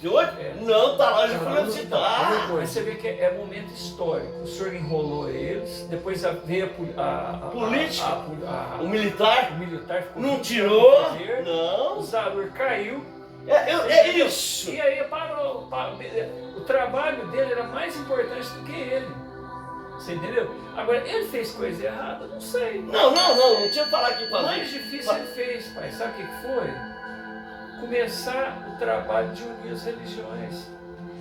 38? Não, tá lá, já falou citar. Mas você vê que é momento histórico. O senhor enrolou eles, depois veio a política, o o militar ficou não tirou, poder, não. o Zarur caiu. É isso. E aí parou. O trabalho dele era mais importante do que ele. Você entendeu? Agora, ele fez coisa errada? Não sei. Não tinha que falar aqui pra O mais difícil ele fez, pai. Sabe o que foi? Começar o trabalho de unir as religiões.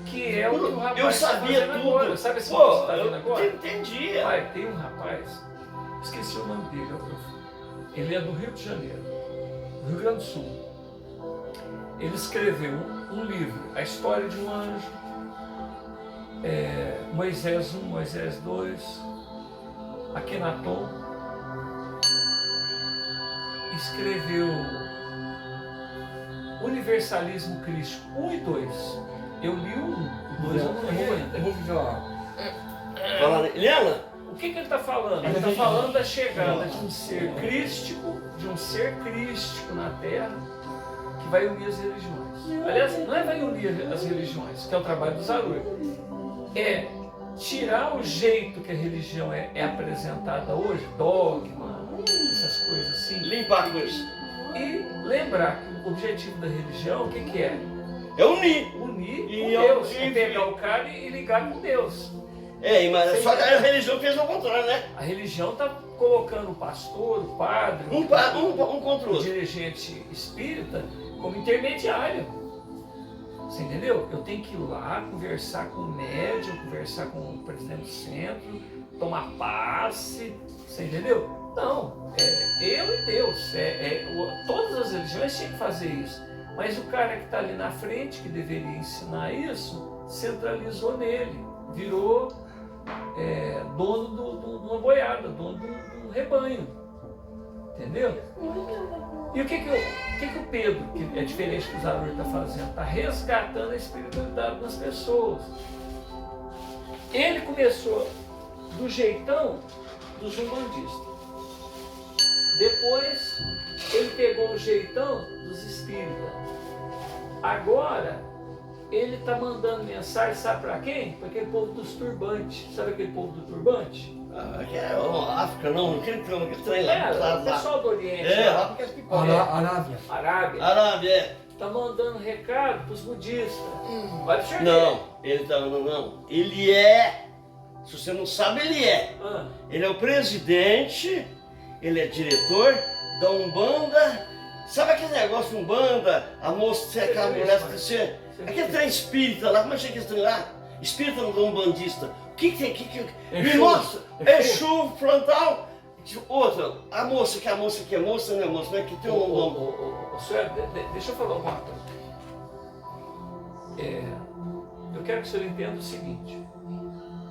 Que é o que o rapaz eu sabia está fazendo tudo. agora. Sabe esse que Pô, você está vendo agora? Eu entendi. Pai, tem um rapaz, esqueci o nome dele. Ele é do Rio de Janeiro, do Rio Grande do Sul. Ele escreveu um livro, A História de um Anjo, Moisés 1, Moisés 2, Akenaton. Escreveu Universalismo Crístico 1 e 2. Eu li o 2, eu não li ainda. Eu vou falar. Fala, Eliana? O que ele está falando? Ele está falando da chegada de um ser crístico, na Terra, que vai unir as religiões. Aliás, não é vai unir as religiões, que é o trabalho do Zarur. É tirar o jeito que a religião é apresentada hoje, dogma, essas coisas assim. Limpar com isso. E lembrar que o objetivo da religião, o que é? É unir. Unir E com Deus. É pegar o cara e ligar com Deus. Mas só que a religião fez o contrário, né? A religião está colocando o pastor, o padre, Um contra o o outro. dirigente espírita como intermediário. Você entendeu? Eu tenho que ir lá conversar com o médium, conversar com o presidente do centro, tomar passe. Você entendeu? Não, eu e Deus. Todas as religiões tinham que fazer isso. Mas o cara que está ali na frente, que deveria ensinar isso, centralizou nele, virou dono de uma boiada, dono de um rebanho. Entendeu? E o que o Pedro, que é diferente do que o Zarur está fazendo? Está resgatando a espiritualidade das pessoas. Ele começou do jeitão dos umbandistas. Depois ele pegou o jeitão dos espíritas. Agora ele está mandando mensagem, sabe para quem? Para aquele povo dos turbantes. Sabe aquele povo do turbante? Que é África, não, aquele trem lá. O pessoal do Oriente. Lá porque as pipocas. Arábia. Arábia, Está mandando recado para os budistas. Olha o senhor. Não, ele tá não. Ele é, se você não sabe, ele é. Ele é o presidente, ele é diretor da Umbanda. Sabe aquele negócio de Umbanda? A moça, aquela mulher, aquele trem espírita lá, como é que é esse trem lá? Espírita não umbandista. O que tem? Me mostra! Exu, frontal. Outra, a moça que é moça, não é moça, né? Que tem um nome. Senhor, deixa eu falar uma coisa. Eu quero que o senhor entenda o seguinte.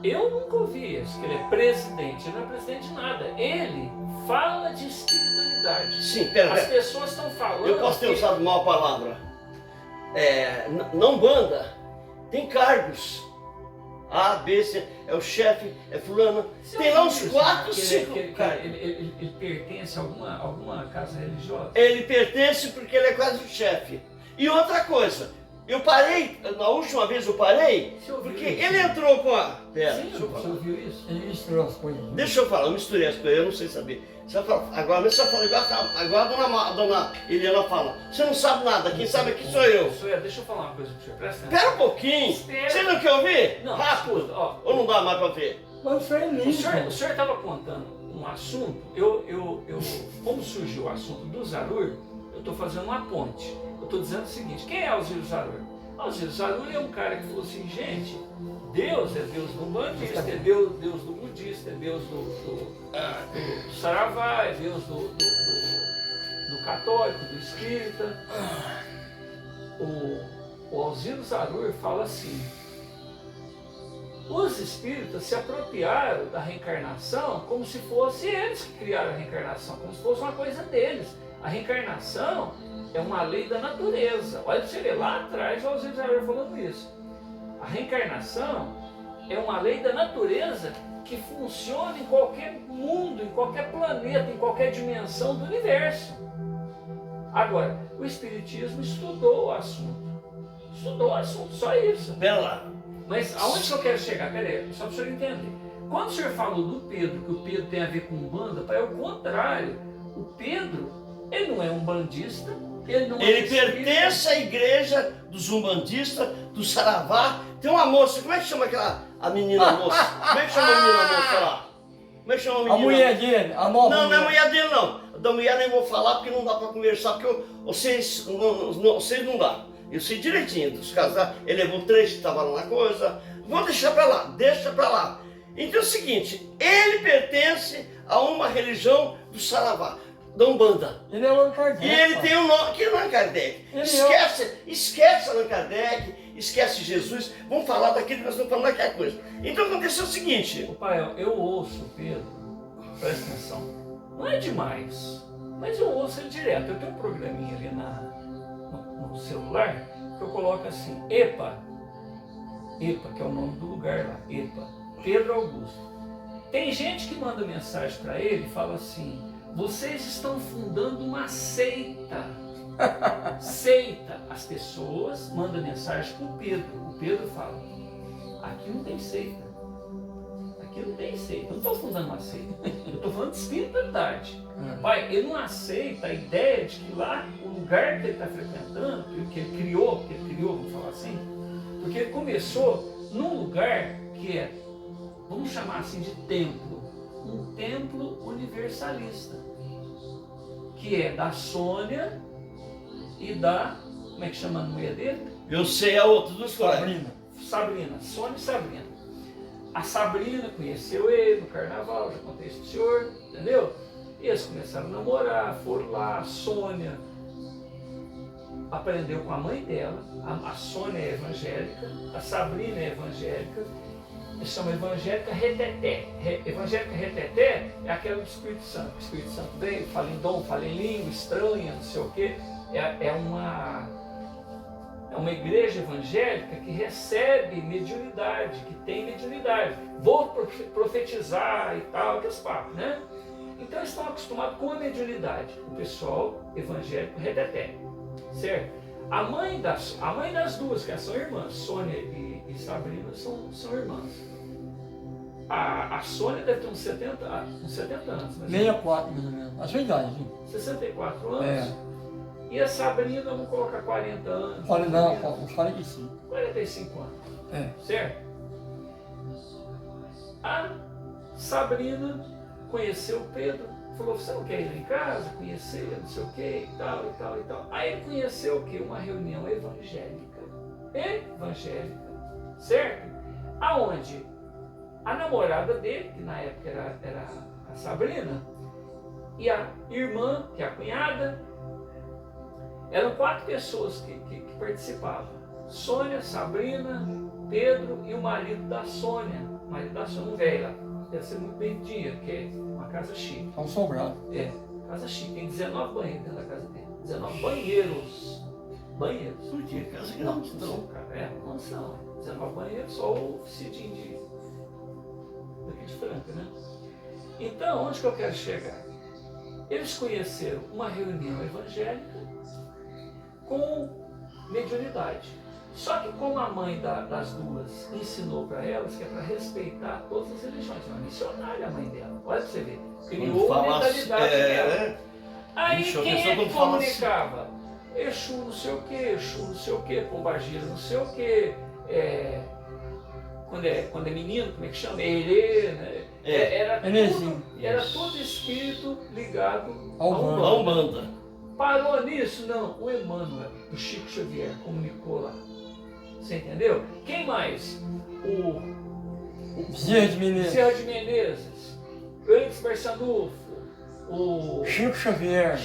Eu nunca ouvi isso, que ele é presidente. Ele não é presidente de nada. Ele fala de espiritualidade. Sim, pera. As pessoas estão falando. Eu posso ter usado mal a palavra. Na Umbanda tem cargos. A, B, C, é o chefe, é fulano. Tem lá uns 4, 5 caras. Ele pertence a alguma casa religiosa? Ele pertence porque ele é quase o chefe. E outra coisa, eu parei, na última vez eu parei, porque ele entrou com a... Pera, Sim, você ouviu isso? Ele misturou as coisas. deixa eu falar, eu misturei as coisas, eu não sei saber. Agora mesmo você fala igual a dona Eliana fala. Você não sabe nada, quem sabe aqui sou eu. Deixa eu falar uma coisa pro senhor, presta atenção. Espera um pouquinho, você não quer ouvir? Não, Rápido, escuta, ó. ou não dá mais pra ver? Mas foi O lindo. senhor estava contando um assunto, como surgiu o assunto do Zarur, eu estou fazendo uma ponte. Eu estou dizendo o seguinte, quem é Alzira Zarur? Alzira Zarur é um cara que falou assim, gente, Deus é Deus do umbandista, é Deus do budista, é Deus do saravá, é Deus do católico, do espírita. O Alzira Zarur fala assim, os espíritas se apropriaram da reencarnação como se fosse eles que criaram a reencarnação, como se fosse uma coisa deles. A reencarnação é uma lei da natureza. Olha para você ver, lá atrás o Alzira Zarur falando isso. A reencarnação é uma lei da natureza que funciona em qualquer mundo, em qualquer planeta, em qualquer dimensão do universo. Agora, o Espiritismo estudou o assunto. Estudou o assunto, só isso. Pera lá. Mas aonde que eu quero chegar? Pera aí, só para o senhor entender. Quando o senhor falou do Pedro, que o Pedro tem a ver com Umbanda, é o contrário. O Pedro, ele não é umbandista, ele não é Ele espírita. pertence à igreja dos umbandistas, do Saravá. Tem uma moça, como é que chama a menina moça? Como é que chama a menina moça lá? Como é que chama a menina? A mulher dele, a nova Não, não é mulher dele não. Da mulher nem vou falar porque não dá para conversar, porque vocês não dá. Eu sei direitinho dos casais. Ele levou 3 que estavam lá na coisa. Vou deixar para lá, deixa para lá. Então é o seguinte, ele pertence a uma religião do Saravá, da Umbanda. Ele é Allan Kardec. E ele tem um nome, que é Allan Kardec. Esquece Allan Kardec, esquece Jesus. Vamos falar daquilo que nós estamos falando daquela coisa. Então aconteceu o seguinte. Ô pai, eu ouço o Pedro, presta atenção, não é demais, mas eu ouço ele direto. Eu tenho um programinha ali no celular que eu coloco assim, EPA, que é o nome do lugar lá, EPA, Pedro Augusto. Tem gente que manda mensagem para ele e fala assim, vocês estão fundando uma seita. Seita. As pessoas mandam mensagem para o Pedro. O Pedro fala, aqui não tem seita. Aqui não tem seita. Eu não estou fundando uma seita. Eu estou falando de espiritualidade. Pai, ele não aceita a ideia de que lá, o lugar que ele está frequentando, que ele criou, vamos falar assim, porque ele começou num lugar que é, vamos chamar assim de templo, um templo universalista, que é da Sônia e da, como é que chama a mulher dele? Eu sei a outra dos colegas. Sabrina, Sônia e Sabrina. A Sabrina conheceu ele no carnaval, já contei isso pro senhor, entendeu? E eles começaram a namorar, foram lá, a Sônia aprendeu com a mãe dela, a Sônia é evangélica, a Sabrina é evangélica, eles chamam evangélica reteté. Evangélica reteté é aquela do Espírito Santo. O Espírito Santo veio, fala em dom, fala em língua, estranha, não sei o quê. É uma igreja evangélica que recebe mediunidade, que tem mediunidade. Vou profetizar e tal, aqueles papos, né? Então eles estão acostumados com a mediunidade. O pessoal evangélico reteté, certo? A mãe das duas, que são irmãs, Sônia e Sabrina, são irmãs. A Sônia deve ter uns 70 anos. 64, mais ou menos. A sua idade, sim. 64 anos. É. E a Sabrina, vamos colocar 40 anos. Olha, não, uns 45. 45 anos. É. Certo? A Sabrina conheceu o Pedro. Falou, você não quer ir em casa, conhecer, não sei o que, e tal, e tal, e tal. Aí ele conheceu o quê? Uma reunião evangélica. Certo? Aonde a namorada dele, que na época era a Sabrina, e a irmã, que é a cunhada, eram 4 pessoas que participavam. Sônia, Sabrina, Pedro e o marido da Sônia. O marido da Sônia, um velho lá. Deve ser muito bem dia, porque é uma casa chique. É um sobrado. É, casa chique. Tem 19 banheiros dentro da casa dele. 19 banheiros. Banheiros. Por quê? Casa grande. Não, cara, é mansão. 19 banheiros, só o cidinho daqui de Franca, né? Então, onde que eu quero chegar? Eles conheceram uma reunião evangélica com mediunidade. Só que como a mãe das duas ensinou para elas que é para respeitar todas as religiões, é uma missionária a mãe dela, olha para você ver, criou a mentalidade dela. Aí quem é que comunicava? Exu não sei o que, Exu não sei o que, Pombagira não sei o que, quando é menino, como é que chama? Erê, né? Era todo espírito ligado a Umbanda. Parou nisso? Não, o Emmanuel, o Chico Xavier, comunicou lá. Você entendeu? Quem mais? O Bezerra de Menezes, o Eurípides Barçanufo, o Chico Xavier.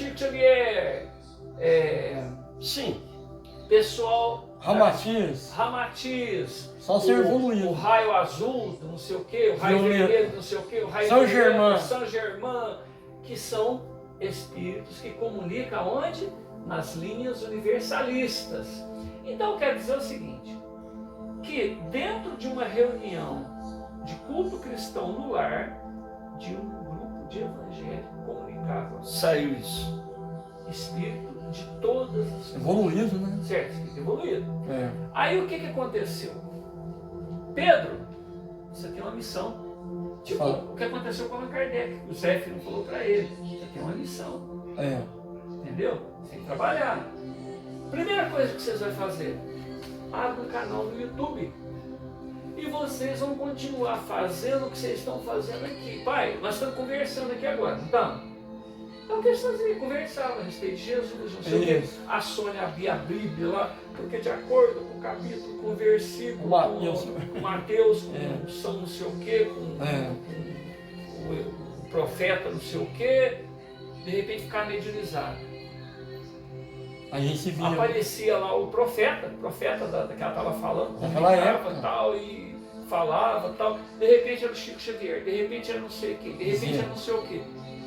Sim. Pessoal. Ramatiz. Só ser evoluído. O raio azul, não sei o que, o raio vermelho, não sei o que, o raio São Germain, que são espíritos que comunicam onde? Nas linhas universalistas. Então eu quero dizer o seguinte, que dentro de uma reunião de culto cristão no lar, de um grupo de evangélicos comunicava. Saiu isso. Espírito de todas as... Evoluído, né? Certo, evoluído. É. Aí o que aconteceu? Pedro, você tem uma missão. Tipo, o que aconteceu com Allan Kardec? O Zéfiro falou para ele, você tem uma missão. É. Entendeu? Você tem que trabalhar. Primeira coisa que vocês vão fazer, abre um canal no YouTube. E vocês vão continuar fazendo o que vocês estão fazendo aqui. Pai, nós estamos conversando aqui agora, então. Então o que eles faziam? Conversavam a respeito de Jesus, não sei o quê. A Sônia abria a Bíblia lá, porque de acordo com o capítulo, com o versículo, com Mateus, com São não sei o quê, com o profeta não sei o quê, de repente ficava mediunizado. A gente via. Aparecia lá o profeta que ela estava falando, naquela época tal, e falava tal. De repente era o Chico Xavier, de repente era não sei o quê, de repente era não sei o quê.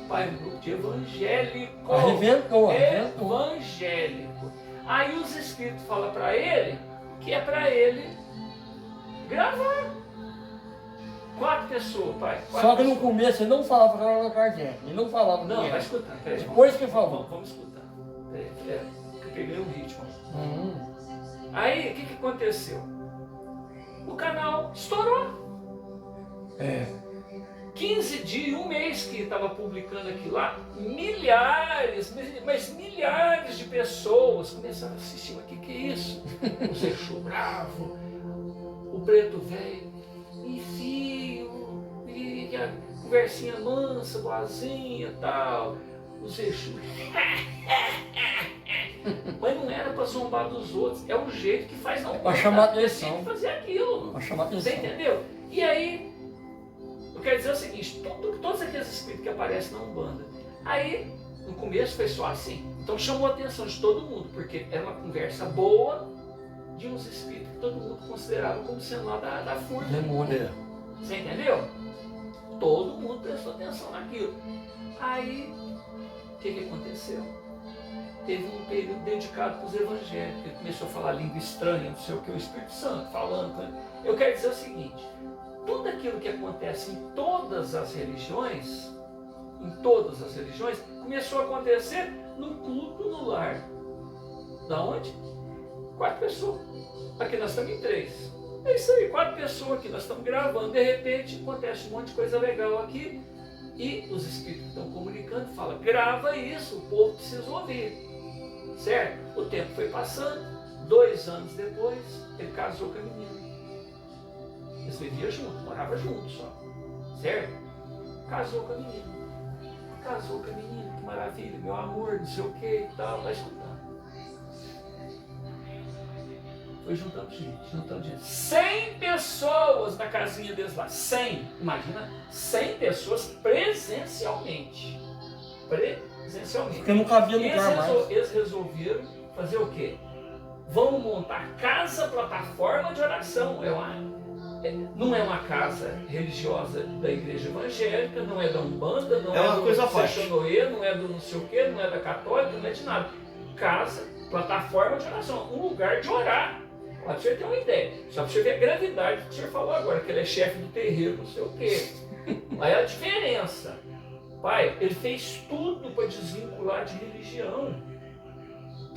Pai, um grupo de evangélico. Arrebentou. Evangélico. Aí os espíritos falam para ele que é para ele gravar. 4 pessoas, pai. Só que no começo ele não falava que era Allan Kardec. Ele não falava. Não, vai escutar. Peraí, depois que falou. Vamos escutar. Peraí, que eu peguei um ritmo. Aí, o que aconteceu? O canal estourou. 15 dias, um mês que estava publicando aquilo lá, milhares de pessoas começaram a assistir. Mas que é isso? O Zé Chu bravo, o preto velho, enfio, e a conversinha mansa, boazinha e tal, o Zé Chu. Mas não era para zombar dos outros, é o jeito que faz, não. Para chamar atenção. Tem que fazer aquilo. Para chamar atenção. Você entendeu? E aí, eu quero dizer o seguinte, todos aqueles espíritos que aparecem na Umbanda, aí, no começo foi só assim. Então chamou a atenção de todo mundo, porque era uma conversa boa de uns espíritos que todo mundo considerava como sendo lá da força. Demônio. Você entendeu? Todo mundo prestou atenção naquilo. Aí, o que aconteceu? Teve um período dedicado para os evangélicos. Ele começou a falar língua estranha, não sei o que, o Espírito Santo falando. Eu quero dizer o seguinte, tudo aquilo que acontece em todas as religiões, começou a acontecer no culto no lar. Da onde? 4 pessoas. Aqui nós estamos em 3. É isso aí, 4 pessoas aqui, nós estamos gravando. De repente acontece um monte de coisa legal aqui. E os espíritos que estão comunicando falam, grava isso, o povo precisa ouvir. Certo? O tempo foi passando, 2 anos depois, ele casou com a menina. Eles viviam juntos, moravam juntos só. Certo? Casou com a menina. Que maravilha, meu amor, não sei o que e tal, vai escutando. Foi juntando gente. 100 pessoas na casinha deles lá. 100, imagina, 100 pessoas presencialmente. Porque não cabia no lugar mais. Eles resolveram fazer o quê? Vamos montar casa, plataforma de oração. Não é uma casa religiosa da igreja evangélica, não é da Umbanda, não é do Seixonoê, não é do não sei o quê, não é da católica, não é de nada. Casa, plataforma de oração, um lugar de orar. Para você ter uma ideia, só para você ver a gravidade do que o senhor falou agora, que ele é chefe do terreiro, não sei o quê. Aí a diferença. Pai, ele fez tudo para desvincular de religião.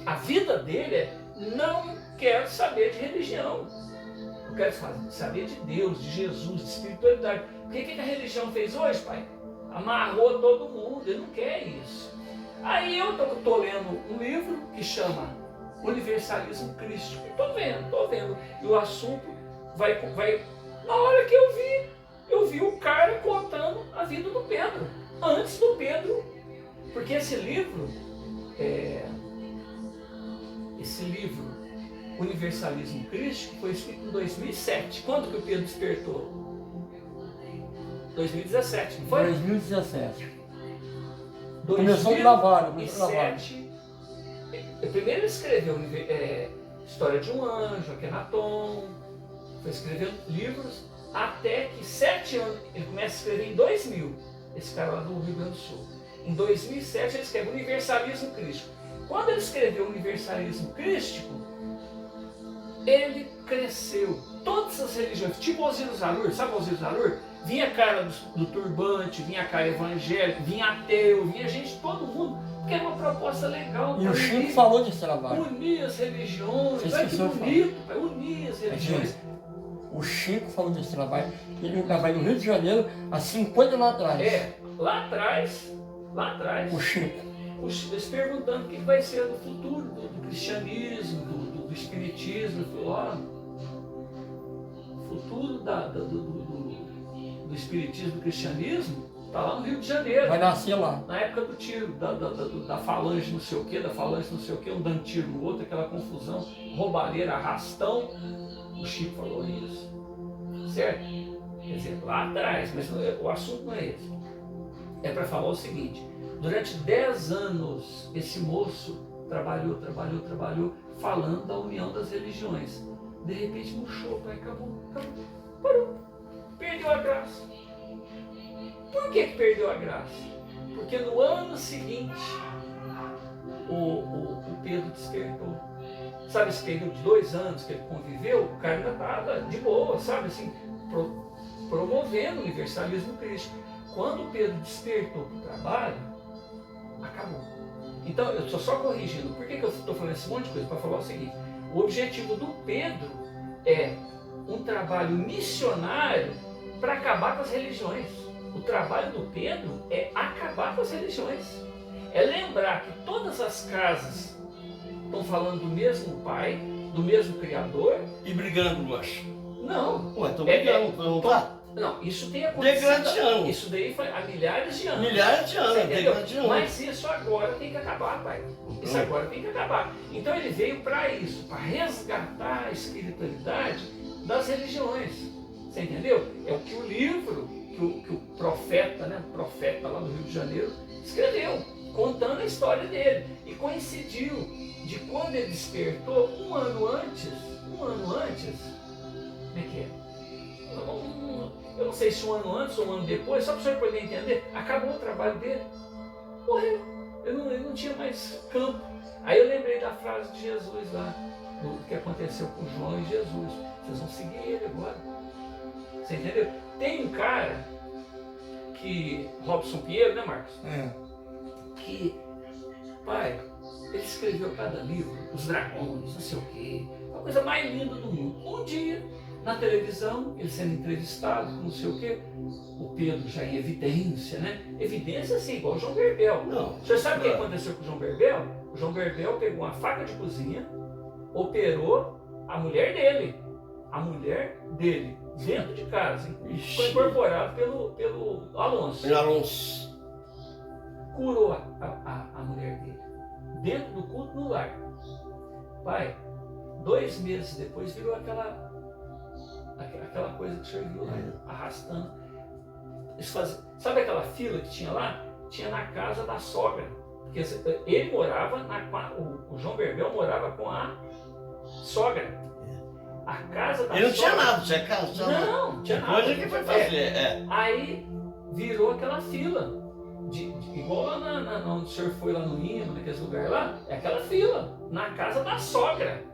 A vida dele é, não quero saber de religião. Eu quero saber de Deus, de Jesus, de espiritualidade. Porque o que a religião fez hoje, pai? Amarrou todo mundo, ele não quer isso. Aí eu estou lendo um livro que chama Universalismo Crístico. Estou vendo. E o assunto vai... Na hora que eu vi o cara contando a vida do Pedro. Antes do Pedro. Porque esse livro, Universalismo Crístico, foi escrito em 2007. Quando que o Pedro despertou? 2017, não foi? 2017. Começou a gravar. Primeiro ele escreveu História de um Anjo, Akhenaton, foi escrevendo livros, até que 7 anos, ele começa a escrever em 2000, esse cara lá do Rio Grande do Sul. Em 2007 ele escreve Universalismo Crístico. Quando ele escreveu Universalismo Crístico, ele cresceu. Todas as religiões, tipo Osiris Alur, sabe Osiris Alur? Vinha cara do turbante, vinha cara evangélico, vinha ateu, vinha gente, todo mundo Porque é uma proposta legal. E o Chico falou desse trabalho. Unir as religiões. Vocês Vai que esqueceram de bonito, vai unir as religiões. O Chico falou desse trabalho. Ele trabalha no Rio de Janeiro há 50 anos atrás. Lá atrás. O Chico. Eles perguntando o que vai ser do futuro do cristianismo, do espiritismo. Ó, o futuro do espiritismo, do cristianismo, está lá no Rio de Janeiro. Vai nascer lá. Na época do tiro, da falange não sei o que, um dando tiro no outro, aquela confusão, roubalheira, arrastão. O Chico falou isso. Certo? Quer dizer, lá atrás, mas o assunto não é esse. É para falar o seguinte: durante 10 anos, esse moço trabalhou, falando da união das religiões. De repente murchou, pai, acabou, parou, perdeu a graça. Por que perdeu a graça? Porque no ano seguinte, o Pedro despertou. Sabe esse período de 2 anos que ele conviveu? O cara ainda estava de boa, sabe assim, promovendo o universalismo crístico. Quando o Pedro despertou para o trabalho, acabou. Então, eu estou só corrigindo. Por que eu estou falando esse monte de coisa? Para falar o seguinte: o objetivo do Pedro é um trabalho missionário para acabar com as religiões. O trabalho do Pedro é acabar com as religiões. É lembrar que todas as casas estão falando do mesmo Pai, do mesmo Criador. E brigando, eu acho. Não. Ué, estão brigando, não tá? Não, isso tem acontecido. Degradando. Isso daí foi há milhares de anos. Milhares de anos, degradando. Mas isso agora tem que acabar, pai. Isso agora tem que acabar. Então ele veio para isso, para resgatar a espiritualidade das religiões. Você entendeu? É o que o livro, que o profeta, né? Profeta lá no Rio de Janeiro, escreveu, contando a história dele. E coincidiu de quando ele despertou um ano antes, como é que é? Eu não sei se um ano antes ou um ano depois, só para o senhor poder entender, acabou o trabalho dele, morreu. Ele não tinha mais campo. Aí eu lembrei da frase de Jesus lá, do que aconteceu com João e Jesus. Vocês vão seguir ele agora. Você entendeu? Tem um cara que, Robson Pinheiro, né, Marcos? Que, pai, ele escreveu cada livro, Os Dragões, não sei o quê, a coisa mais linda do mundo. Um dia, na televisão, ele sendo entrevistado, não sei o quê, o Pedro já em evidência, né? Evidência assim, igual o João Berbel. Não. Você sabe o que aconteceu com o João Berbel? O João Berbel pegou uma faca de cozinha, operou a mulher dele, dentro de casa, hein? Foi incorporado pelo Alonso. Pelo Alonso. Curou a mulher dele, dentro do culto no lar. Pai, 2 meses depois virou aquela coisa que o senhor viu lá, arrastando. Sabe aquela fila que tinha lá? Tinha na casa da sogra. Porque ele morava, o João Berbel morava com a sogra. A casa da sogra. Ele não tinha nada, tinha casa. Não tinha nada. Depois é que foi fazer. Aí virou aquela fila. Igual lá onde o senhor foi lá no Lima, naqueles lugares lá, é aquela fila, na casa da sogra.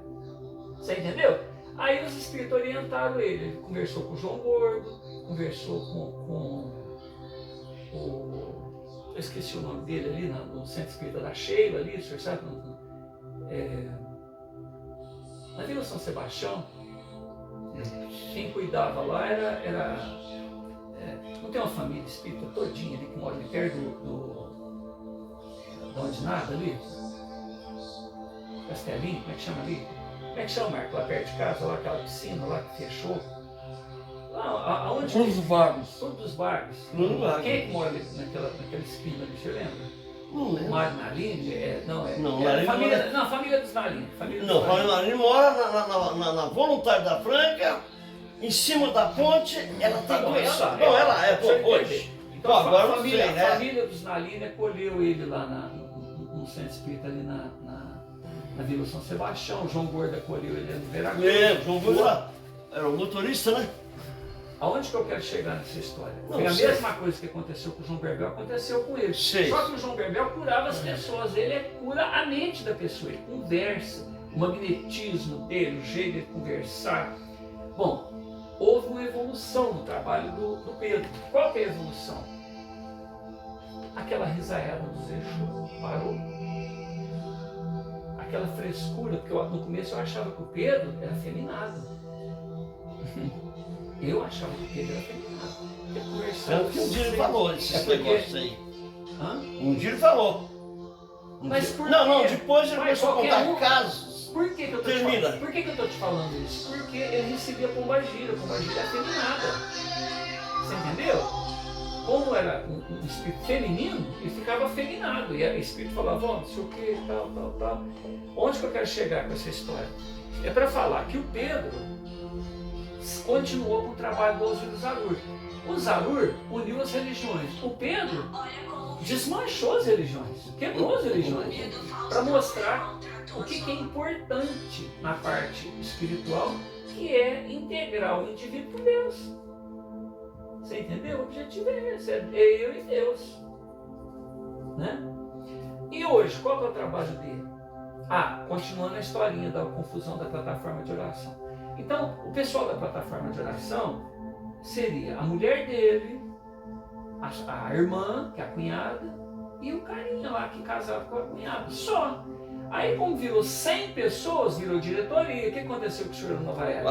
Você entendeu? Aí os espíritos orientaram ele. Ele conversou com o João Gordo, conversou com o. Eu esqueci o nome dele ali, no Centro Espírita da Sheila, ali, o senhor sabe? Na Vila São Sebastião, quem cuidava lá era não tem uma família espírita todinha ali que mora ali perto de onde nada ali? Castelinho, como é que chama ali? Como é que chama, Marco? Lá perto de casa, lá aquela piscina lá que fechou. Lá, aonde? Todos os vagos. Todos os vagos. Quem é que mora ali naquela esquina ali, você lembra? Não lembro. Mário Naline? Naline a família dos Naline. Não, Mário Naline mora na Voluntária da Franca, em cima da ponte, ela tem dois. Hoje. Então agora a não sei, né? família dos Naline acolheu ele lá no Centro Espírita, ali na Vila São Sebastião. O João Gordo acolheu ele no Veracruz. Lembro, João Gordo era o motorista, né? Aonde que eu quero chegar nessa história? Não, Foi a sei. mesma coisa que aconteceu com o João Berbel, aconteceu com ele. Sei. Só que o João Berbel curava as pessoas, ele cura a mente da pessoa, ele conversa, o magnetismo dele, o jeito de conversar. Bom, houve uma evolução no trabalho do Pedro. Qual que é a evolução? aquela risaiada dos Exu parou. Aquela frescura, porque no começo eu achava que o Pedro era afeminado. Eu achava que o Pedro era afeminado. Tanto que um dia ele falou esses negócios aí. Hã? Um dia ele falou. Mas por Não, quê? depois ele Mas começou a qualquer contar um- casos. Por que, que eu tô te Termina. falando? Por que, que eu tô te falando isso? Porque ele recebia pombagira é afeminada. Você entendeu? Como era um espírito feminino, ele ficava afeminado. E o espírito falava, ó, não sei o que, tal. Onde que eu quero chegar com essa história? É para falar que o Pedro continuou com o trabalho do Zarur. O Zarur uniu as religiões. O Pedro desmanchou as religiões, quebrou as religiões, para mostrar o que é importante na parte espiritual, que é integrar o indivíduo com Deus. Você entendeu? O objetivo é esse, é eu e Deus. Né? E hoje, qual que é o trabalho dele? Continuando a historinha da confusão da plataforma de oração. Então, o pessoal da plataforma de oração seria a mulher dele, a irmã, que é a cunhada, e o carinha lá que casava com a cunhada. Só. Aí, como virou 100 pessoas, virou diretoria. O que aconteceu com o senhor no Nova Era?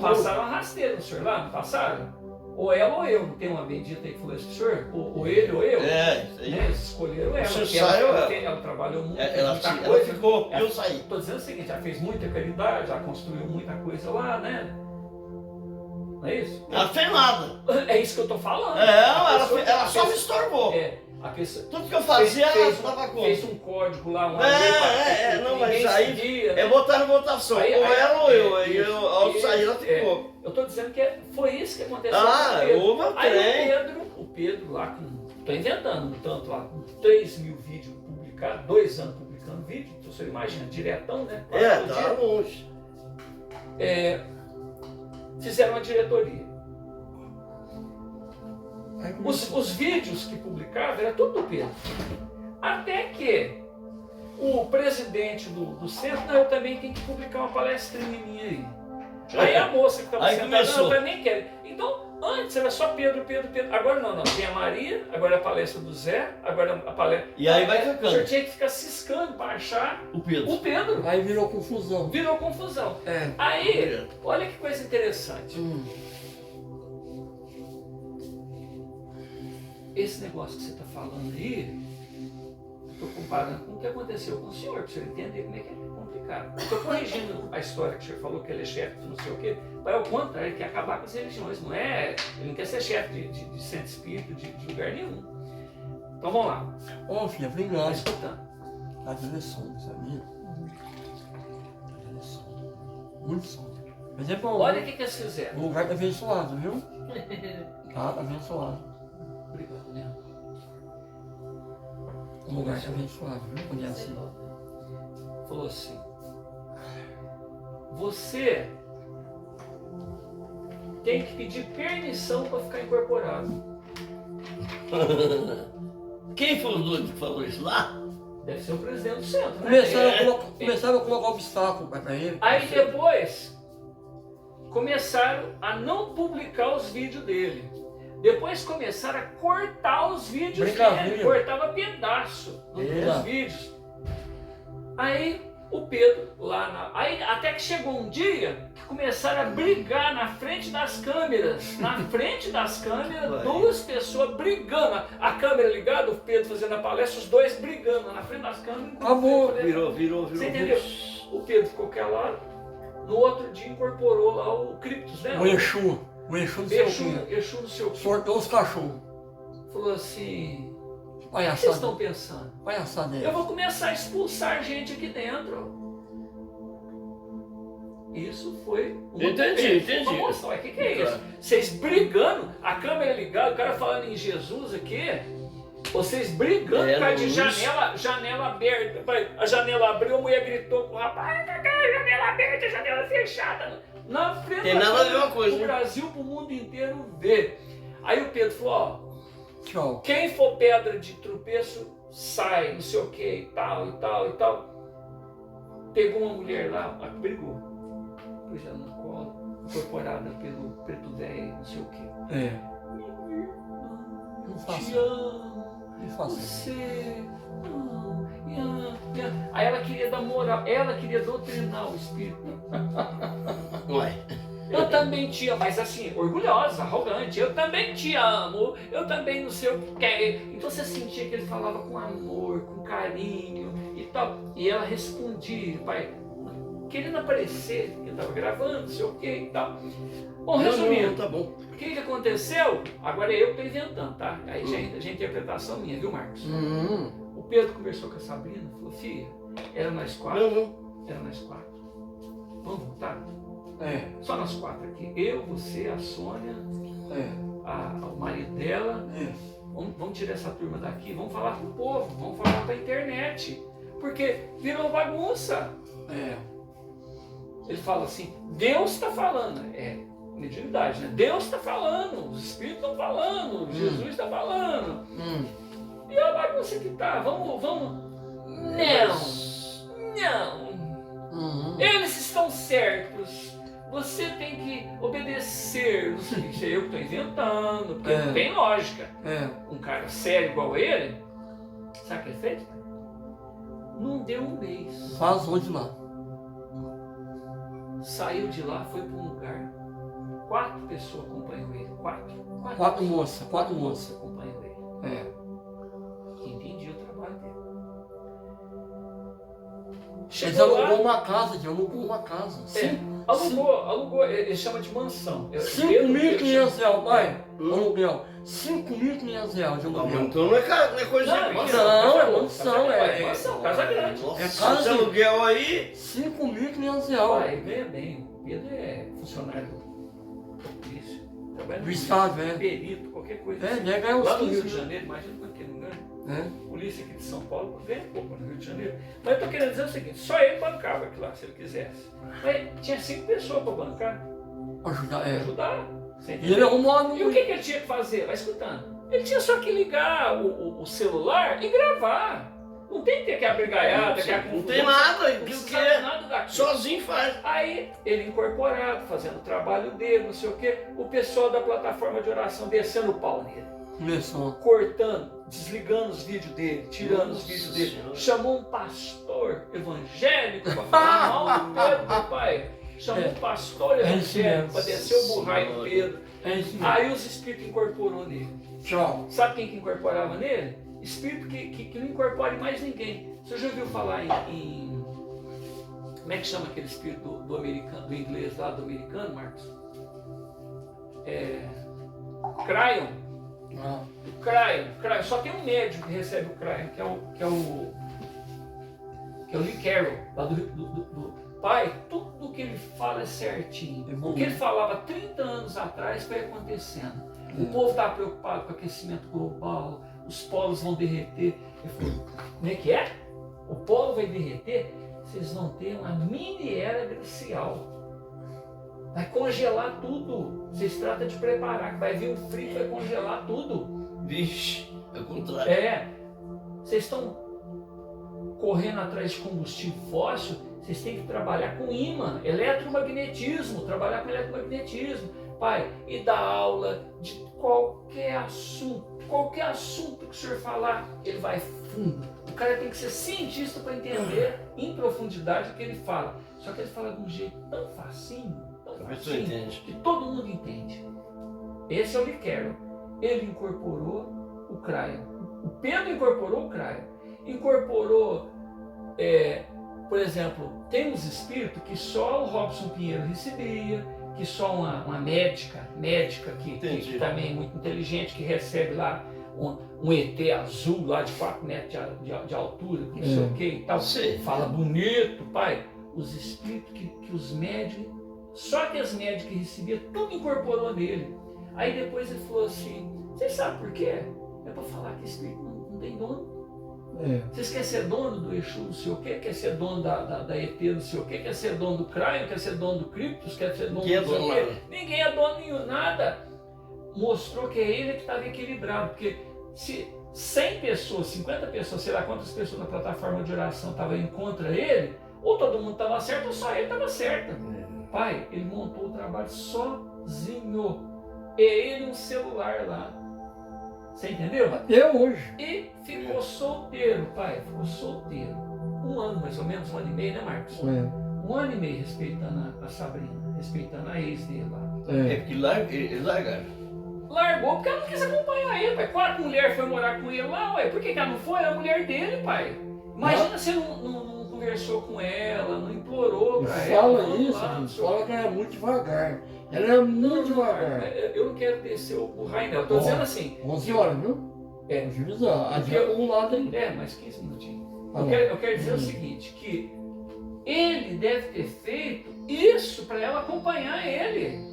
Passaram a rasteira no senhor lá, não passaram? Ou ela ou eu, não tem uma bendita aí que falou isso pro senhor? Ou ele ou eu? É, isso aí. Né? Eles escolheram ela, porque saiu, ela trabalhou muito, ela muita ela coisa. ficou, eu saí. Estou dizendo o seguinte, já fez muita caridade, já construiu muita coisa lá, né? Não é isso? Ela fez nada. É isso que eu estou falando. Ela só me estourou. A pessoa Tudo que eu fazia, ela estava fez contra. um código lá, uma Não, mas aí botaram votação, ou ela ou eu. Aí ao sair ela ficou. Eu estou dizendo que foi isso que aconteceu com houve um trem. Aí o Pedro lá, estou inventando, tanto lá, com 3 mil vídeos publicados, 2 anos publicando vídeo, então você imagina, diretão, né? Tá longe. Fizeram uma diretoria. Os vídeos que publicavam era tudo do Pedro. Até que o presidente do centro, eu também tenho que publicar uma palestrinha minha aí. Aí a moça que estava sentada, eu também quero. Então, antes era só Pedro. Agora não. Tem a Maria, agora a palestra do Zé, agora a palestra. E aí vai ficando. O senhor tinha que ficar ciscando para achar o Pedro. Aí virou confusão. Aí, olha que coisa interessante. Esse negócio que você está falando aí, estou comparando com o que aconteceu com o senhor, para o senhor entender como é que é complicado. Estou corrigindo a história que o senhor falou, que ele é chefe de não sei o quê, mas ao contrário, ele quer acabar com as religiões, não é? Ele não quer ser chefe de centro espírita, de lugar nenhum. Então vamos lá. Filha, Está obrigado. escutando. Tá vendo som, sabia? Muito som. Mas é bom. Olha o que eles fizeram. O lugar tá abençoado, viu? Tá abençoado. Obrigado, né? O lugar tá abençoado, viu? Quando é assim. Falou assim: você tem que pedir permissão para ficar incorporado. Quem foi o doido que falou isso lá? Deve ser o presidente do centro, né? Começaram a colocar obstáculo para ele. Aí depois começaram a não publicar os vídeos dele. Depois começaram a cortar os vídeos dele. Cortava pedaço dos vídeos. Aí o Pedro lá aí até que chegou um dia que começaram a brigar na frente das câmeras. Na frente das câmeras, 2 pessoas brigando. A câmera ligada, o Pedro fazendo a palestra, os 2 brigando na frente das câmeras. Acabou. Virou. Você entendeu? O Pedro ficou calado. No outro dia incorporou lá o Criptos, né? O Exu não sei o quê. Exu no seu quê. Sortou os cachorros. Falou assim: o que vocês Palhaçada. estão pensando? Palhaçada é Eu vou começar a expulsar gente aqui dentro. Isso foi uma Entendi. Nossa, o que é isso? Vocês brigando, a câmera ligada, o cara falando em Jesus aqui, vocês brigando por causa de janela aberta. A janela abriu, a mulher gritou com o rapaz: janela aberta, janela fechada. Na frente tem nada a ver uma coisa. O Brasil pro mundo inteiro ver. Aí o Pedro falou: ó, tchau. Quem for pedra de tropeço, sai, não sei o que, e tal. Pegou uma mulher lá, brigou. Pôs ela no colo, incorporada pelo preto velho, não sei o que. Não faço. Te amo. Você... Não, Aí ela queria dar moral, ela queria doutrinar o espírito. Ué. Eu também te amo, mas assim, orgulhosa, arrogante. Eu também te amo, eu também não sei o que quer. Então você sentia que ele falava com amor, com carinho e tal. E ela respondia, pai, querendo aparecer, que eu estava gravando, não sei o que e tal. Bom, resumindo, Tá bom. o que aconteceu? Agora eu que estou inventando, tá? Aí já é interpretação minha, viu, Marcos? O Pedro conversou com a Sabrina, falou, filha, era nós quatro. Não. Era nós quatro. Vamos voltar? É. Só nós quatro aqui. Eu, você, a Sônia, o marido dela. Vamos tirar essa turma daqui, vamos falar com o povo, vamos falar para a internet. Porque virou bagunça. Ele fala assim, Deus está falando. Mediunidade, né? Deus está falando, os Espíritos estão falando, Jesus está falando. E a bagunça que tá, vamos. Não. Eles estão certos. Você tem que obedecer. Isso é eu que estou inventando, porque não tem lógica. Um cara sério igual ele, sabe o que ele fez? Não deu um mês. Vazou de lá. Saiu de lá, foi para um lugar. 4 pessoas acompanham ele. 4 Quatro moças. acompanham ele. Que entendia o trabalho dele. Ele alugou uma casa. Alugou, ele chama de mansão. R$5.500, pai. Aluguel. R$5.500 de aluguel. Então não é coisa Não, pequena. Não, é mansão, mansão, casa grande. Nossa, casa esse de- aluguel aí. R$5.500. Ele ganha bem. O Pedro é funcionário do polícia. Trabalha Do estado, perito, qualquer coisa. Ele ganha uns Lá no Rio de 15 mil. Janeiro, imagina quanto que ele não ganha. É. Polícia aqui de São Paulo ganha pouco no Rio de Janeiro. Mas eu tô querendo dizer o seguinte, só ele bancava aquilo lá, se ele quisesse. Mas tinha 5 pessoas para bancar, ajudar. Você E entendeu? ele arrumou E o que ele tinha que fazer? Vai escutando. Ele tinha só que ligar o celular e gravar. Não tem que ter que abrir gaiada, que a Não tem nada, não aquilo que sabe é nada daquilo. sozinho faz. Aí, ele incorporado, fazendo o trabalho dele, não sei o quê, o pessoal da plataforma de oração descendo o pau nele, Começou. cortando, desligando os vídeos dele, tirando os vídeos dele. Senhora. Chamou um pastor evangélico para falar mal do Pedro, meu pai. Chamou um pastor evangélico para descer o burrai do Pedro. É isso mesmo. Aí os espíritos incorporou nele. Tchau. Sabe quem que incorporava nele? Espírito que não incorpore mais ninguém. Você já ouviu falar em como é que chama aquele espírito do americano, do inglês lá, do americano, Marcos? Cryon. O Cryon. Só tem um médium que recebe o Cryon, que é o Lee Carroll, lá do pai. Tudo que ele fala é certinho. O que ele falava 30 anos atrás foi acontecendo. O povo estava preocupado com o aquecimento global, os polos vão derreter. Ele falou, como é que é? O polo vai derreter, vocês vão ter uma mini era glacial. Vai congelar tudo. Vocês tratam de preparar, que vai vir um frio, vai congelar tudo. Vixe, é o contrário. Vocês estão correndo atrás de combustível fóssil, vocês têm que trabalhar com ímã, eletromagnetismo, trabalhar com eletromagnetismo. Pai, e dar aula de qualquer assunto que o senhor falar, ele vai fundo. O cara tem que ser cientista para entender em profundidade o que ele fala. Só que ele fala de um jeito tão facinho, que todo mundo entende. Esse é o Lee Carroll. Ele incorporou o Cryon. O Pedro incorporou o Cryon. Incorporou, por exemplo, tem uns espíritos que só o Robson Pinheiro recebia, que só uma médica que também é muito inteligente, que recebe lá um ET azul lá de 4 metros de altura, não sei o que e tal. Fala bonito, pai. Os espíritos que os médicos, só que as médicas que recebiam, tudo incorporou nele. Aí depois ele falou assim, vocês sabem por quê? É para falar que espírito não tem dono. Vocês querem ser dono do Exu, não sei o quê, quer ser dono da ET, não sei o quê, quer ser dono do Cryon, quer ser dono do Criptos, quer ser dono do não sei o quê. Ninguém é dono de nada. Mostrou que é ele que estava equilibrado, porque se 100 pessoas, 50 pessoas, sei lá quantas pessoas na plataforma de oração estavam indo contra ele, ou todo mundo estava certo, ou só ele estava certo. Pai, ele montou o trabalho sozinho. E ele um celular lá. Você entendeu? Até hoje. E ficou solteiro, pai. Ficou solteiro. 1 ano mais ou menos, 1 ano e meio, né, Marcos? 1 ano e meio respeitando a Sabrina, respeitando a ex dele lá. É porque eles largaram. Largou porque ela não quis acompanhar ele, pai. 4 mulheres foi morar com ele lá, ué. Por que ela não foi? Era a mulher dele, pai. Imagina se não conversou com ela, não implorou pra ela. Fala isso, gente. Fala que ela é muito devagar. Ela é muito devagar. Eu não quero descer o raio dela. Eu tô dizendo assim. 11 horas, viu? É. Adianta um lado aí. Mais 15 minutinhos. Tá Eu quero dizer o seguinte, que ele deve ter feito isso para ela acompanhar ele.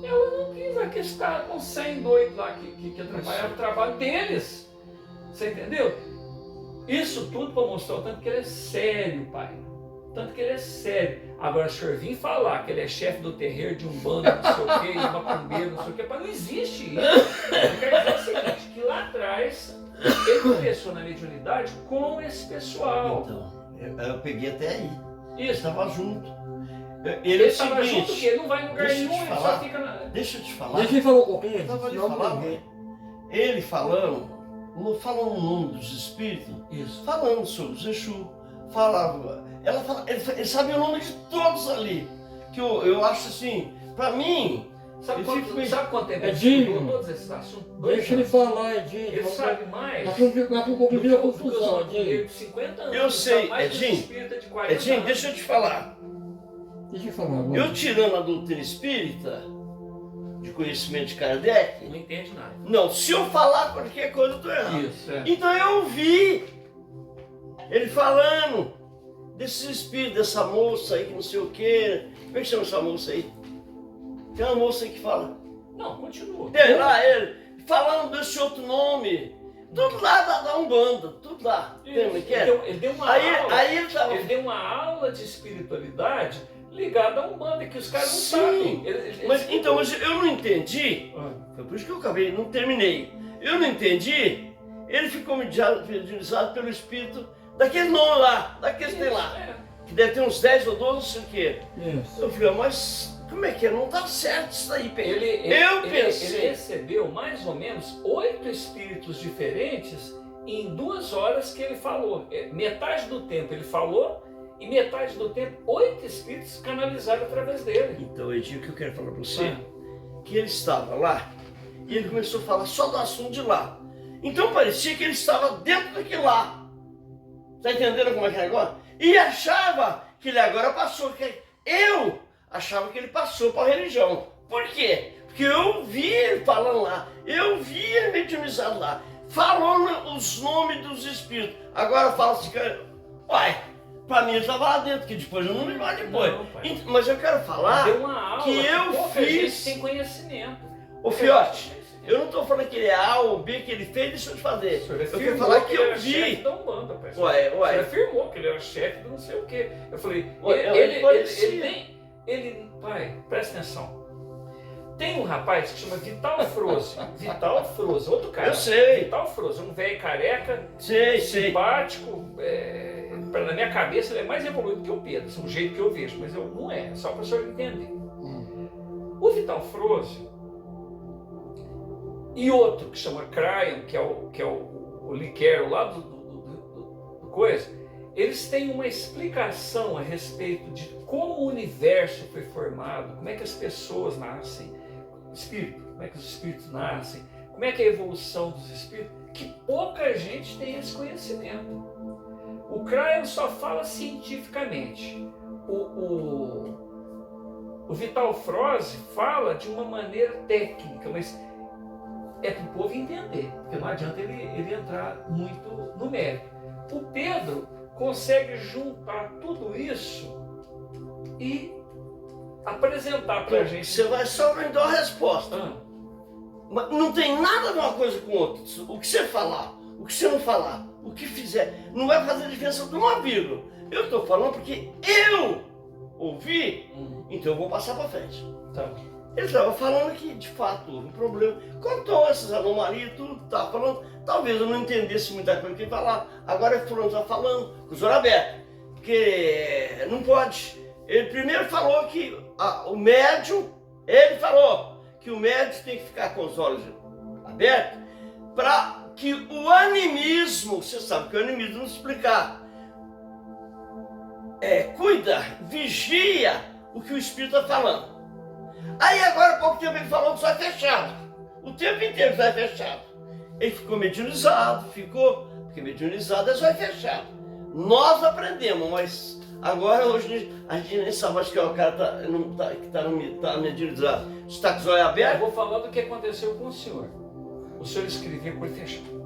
Ela não quis aqueles caras com 100 doidos lá que trabalhavam o trabalho deles. Você entendeu? Isso tudo para mostrar o tanto que ele é sério, pai. Tanto que ele é sério. Agora, o senhor vir falar que ele é chefe do terreiro de Umbanda, não sei o quê, de macumbeiro, não sei o quê, não existe isso. Eu quero dizer o seguinte, que lá atrás ele começou na mediunidade com esse pessoal. Então, eu peguei até aí. Isso. Estava junto. Ele estava junto porque ele não vai em lugar nenhum, ele só fica na... Deixa eu te falar. Deixa ele falar um pouquinho. Eu estava ali falando. Ele falando o nome dos espíritos, Isso. falando sobre os Exu. Ele sabe o nome de todos ali. Que eu acho assim, pra mim. Sabe quanto tempo ele Edinho, estudou todos esses assuntos? Deixa ele falar, Edinho. Ele sabe mais. Nós vamos um pouquinho de confusão, Edinho. 50 anos. Eu sei, mais Edinho. espírita de 40 Edinho, anos. deixa eu te falar. Deixa eu falar agora. Eu tirando a doutrina espírita, de conhecimento de Kardec, Não entende nada. não, se eu falar qualquer coisa, eu estou errado. Isso, é. Então eu ouvi ele falando desses espíritos, dessa moça aí que não sei o quê. Como é que chama essa moça aí? Tem uma moça aí que fala. Não, continua. Tem lá ele, falando desse outro nome. Tudo lá da Umbanda, tudo lá. Lembra que é? Ele deu uma aula. Aí ele tava. Ele deu uma aula de espiritualidade ligada à Umbanda, que os caras não Sim, sabem. mas eu não entendi. Ah. Foi por isso que eu acabei, não terminei. Eu não entendi. Ele ficou mediunizado pelo espírito daquele nome lá, daquele tem lá. É. Que deve ter uns 10 ou 12, não sei o quê. Isso. Eu falei, mas como é que é? Não tá certo isso aí, Pedro. Ele pensei. recebeu mais ou menos 8 espíritos diferentes em 2 horas que ele falou. Metade do tempo ele falou e metade do tempo 8 espíritos canalizaram através dele. Então, Edinho, o que eu quero falar para você, que ele estava lá e ele começou a falar só do assunto de lá. Então parecia que ele estava dentro daquilo lá. Tá entendendo como é que é agora? E achava que ele agora passou, eu achava que ele passou para a religião. Por quê? Porque eu vi ele falando lá, eu vi ele mediunizado lá, falando os nomes dos espíritos. Agora fala assim, uai, para mim ele estava lá dentro, que depois eu não me lembro depois. Não, mas eu quero falar deu uma aula que eu pouca gente fiz. tem conhecimento. Ô Fiote, eu não estou falando que ele é A ou B que ele fez, deixa eu te fazer. Eu quero falar que eu vi. Da Umbanda, pai. Ué. Ele afirmou que ele era chefe do não sei o quê. Eu falei, pai, presta atenção. Tem um rapaz que chama Vital Froze. Vital Froze, outro cara. Eu sei. Vital Froze, um velho careca, Sei. simpático. Na minha cabeça ele é mais evoluído que o Pedro, assim, do jeito que eu vejo, mas eu não é só para o senhor entender. O Vital Froze e outro que chama Cryon, que é o Liquero lá do coisa, eles têm uma explicação a respeito de como o universo foi formado, como é que as pessoas nascem, como é que os espíritos nascem, como é que é a evolução dos espíritos, que pouca gente tem esse conhecimento. O Cryon só fala cientificamente. O Vital Froze fala de uma maneira técnica, mas é para o povo entender, porque não adianta ele entrar muito no mérito. O Pedro consegue juntar tudo isso e apresentar para a gente. Você vai só me dar a resposta. Mas não tem nada a ver uma coisa com outra. O que você falar, o que você não falar, o que fizer, não vai fazer diferença de uma vírgula. Eu estou falando porque eu ouvi, então eu vou passar para frente. Tá. Ele estava falando que, de fato, houve um problema. Contou essas anomalias, tudo, estava falando. Talvez eu não entendesse muita coisa que ele falava. Agora o fulano está falando, com os olhos abertos. Porque não pode. Ele primeiro falou que o médium, ele falou que o médium tem que ficar com os olhos abertos para que o animismo, você sabe que o animismo não explicar, cuida, vigia o que o Espírito está falando. Aí agora há pouco tempo ele falou que só é fechado. O tempo inteiro só é fechado. Ele ficou mediunizado, porque mediunizado é só é fechado. Nós aprendemos, mas agora hoje a gente nem sabe, acho que o cara tá mediunizado. Está com os olhos Eu abertos? vou falar do que aconteceu com o senhor. O senhor escrevia com o olho fechado.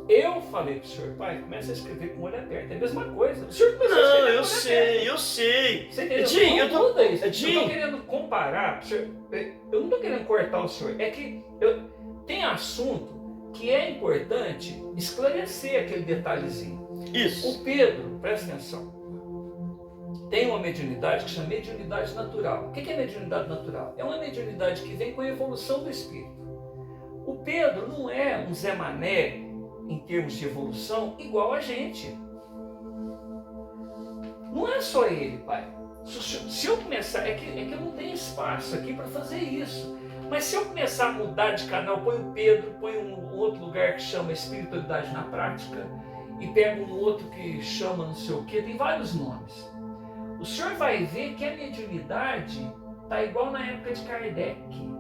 Eu falei pro senhor, pai, começa a escrever com o olho aberto. É a mesma coisa. O senhor começou a escrever com o olho aberto. Eu sei. Você entendeu? Edinho, Não muda isso. Edinho. Eu tô querendo comparar. Senhor, eu não tô querendo cortar o senhor. É que tem assunto que é importante esclarecer aquele detalhezinho. Isso. O Pedro, presta atenção, tem uma mediunidade que chama mediunidade natural. O que é mediunidade natural? É uma mediunidade que vem com a evolução do espírito. O Pedro não é um Zé Mané em termos de evolução igual a gente. Não é só ele, pai. Se eu começar, é que eu não tenho espaço aqui para fazer isso. Mas se eu começar a mudar de canal, põe o Pedro, põe um outro lugar que chama espiritualidade na prática e pega um outro que chama não sei o que, tem vários nomes. O senhor vai ver que a mediunidade está igual na época de Kardec.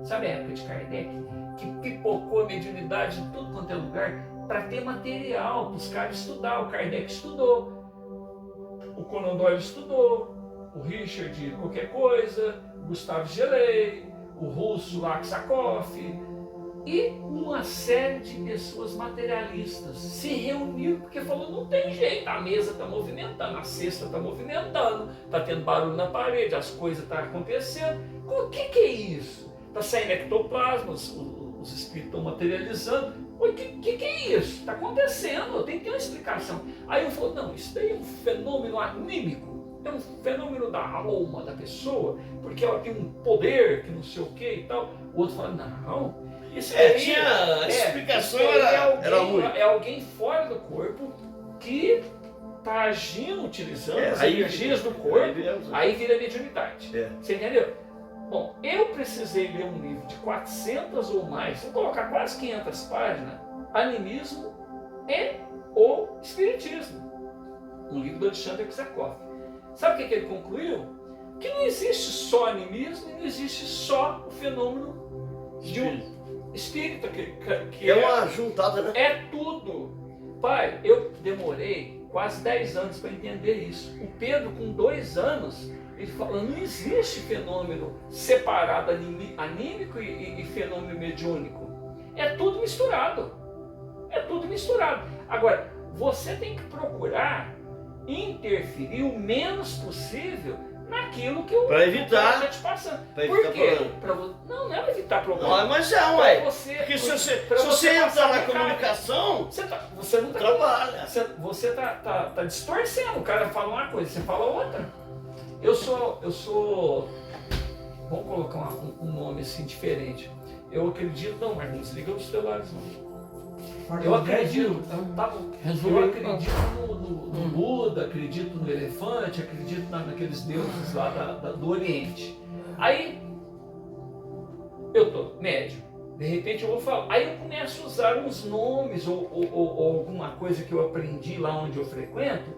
Sabe a época de Kardec? Que pipocou a mediunidade em tudo quanto é lugar para ter material para os caras estudar. O Kardec estudou, o Conan Doyle estudou, o Richard qualquer coisa, o Gustavo Gelei, o russo Laksakov e uma série de pessoas materialistas se reuniram porque falou, não tem jeito, a mesa está movimentando, a cesta está movimentando, está tendo barulho na parede, as coisas estão acontecendo. O que é isso? Está saindo ectoplasma, os espíritos estão materializando. O que é isso? Está acontecendo, tem que ter uma explicação. Aí eu falo, não, isso daí é um fenômeno anímico, é um fenômeno da alma da pessoa, porque ela tem um poder que não sei o que e tal. O outro fala, não, isso daí tinha explicação, é alguém fora do corpo que está agindo, utilizando as energias do corpo, aí vira mediunidade. Você entendeu? Bom, eu precisei ler um livro de 400 ou mais, vou colocar quase 500 páginas, Animismo e o Espiritismo, um livro do Alexander Kizakov. Sabe o que ele concluiu? Que não existe só animismo e não existe só o fenômeno de um espírito, que é uma juntada, né? É tudo. Pai, eu demorei quase 10 anos para entender isso. O Pedro, com 2 anos, ele fala, não existe fenômeno separado, anímico e fenômeno mediúnico. É tudo misturado. É tudo misturado. Agora, você tem que procurar interferir o menos possível naquilo que o para evitar está te passando. Por quê? Não é para evitar problema. Não, mas porque se você entrar na comunicação, você não trabalha. Você tá distorcendo. O cara fala uma coisa, você fala outra. Eu sou vamos colocar um nome assim diferente. Eu acredito, não, mas não desliga os celulares não. Eu acredito no Buda, acredito no elefante, acredito naqueles deuses lá do Oriente. Aí eu tô médio, de repente eu vou falar, aí eu começo a usar uns nomes ou alguma coisa que eu aprendi lá onde eu frequento,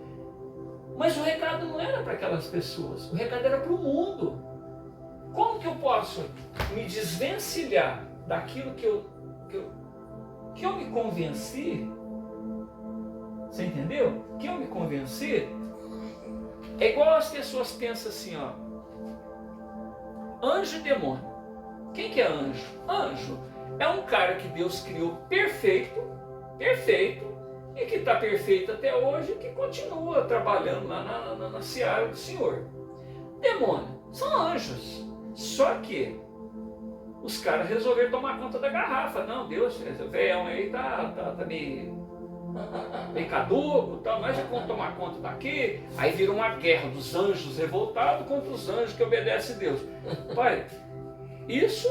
mas o recado não era para aquelas pessoas, o recado era para o mundo. Como que eu posso me desvencilhar daquilo que eu me convenci? Você entendeu? Que eu me convenci é igual as pessoas pensam assim, ó. Anjo e demônio. Quem que é anjo? Anjo é um cara que Deus criou perfeito, e que está perfeito até hoje e que continua trabalhando lá na seara do Senhor. Demônio são anjos, só que os caras resolveram tomar conta da garrafa. Não, Deus, o velhão aí tá meio caduco, tal, nós vamos tomar conta daqui. Aí vira uma guerra dos anjos revoltados contra os anjos que obedecem a Deus. Pai, isso,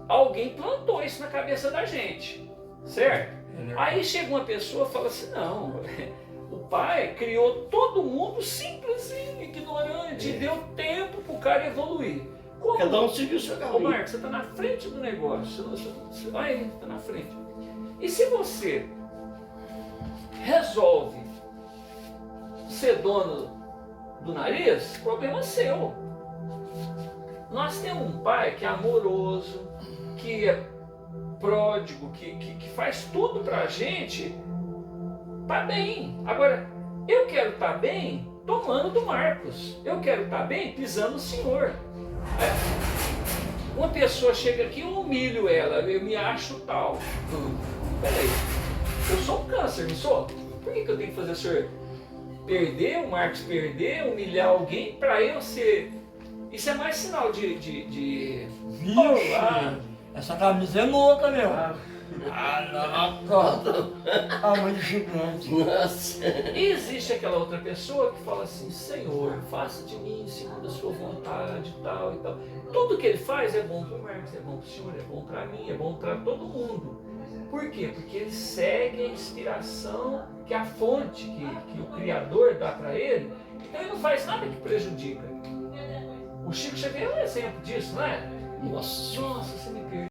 alguém plantou isso na cabeça da gente, certo? Aí chega uma pessoa e fala assim, não, o pai criou todo mundo simples e ignorante, deu tempo para o cara evoluir. Como? Cada um seguiu o seu Ô caminho. Marcos, você está na frente do negócio. Olha aí, está na frente. E se você resolve ser dono do nariz, o problema é seu. Nós temos um pai que é amoroso, que é pródigo, que faz tudo pra gente tá bem. Agora, eu quero estar bem tomando do Marcos. Eu quero estar bem pisando no Senhor. Uma pessoa chega aqui, eu humilho ela, eu me acho tal. Peraí, eu sou um câncer, não sou? Por que eu tenho que fazer o senhor perder, o Marcos perder, humilhar alguém para eu ser... Isso é mais sinal de... Vixe, Olá. essa camisa é louca, meu. Ah, não. A mãe gigante. Nossa. E existe aquela outra pessoa que fala assim, Senhor, faça de mim segundo a sua vontade e tal e tal. Tudo que ele faz é bom para o Marcos, é bom para o Senhor, é bom para mim, é bom para todo mundo. Por quê? Porque ele segue a inspiração que a fonte, que o Criador dá para ele. Então ele não faz nada que prejudica. O Chico Xavier é um exemplo disso, não é? Nossa. Nossa, você me perdeu.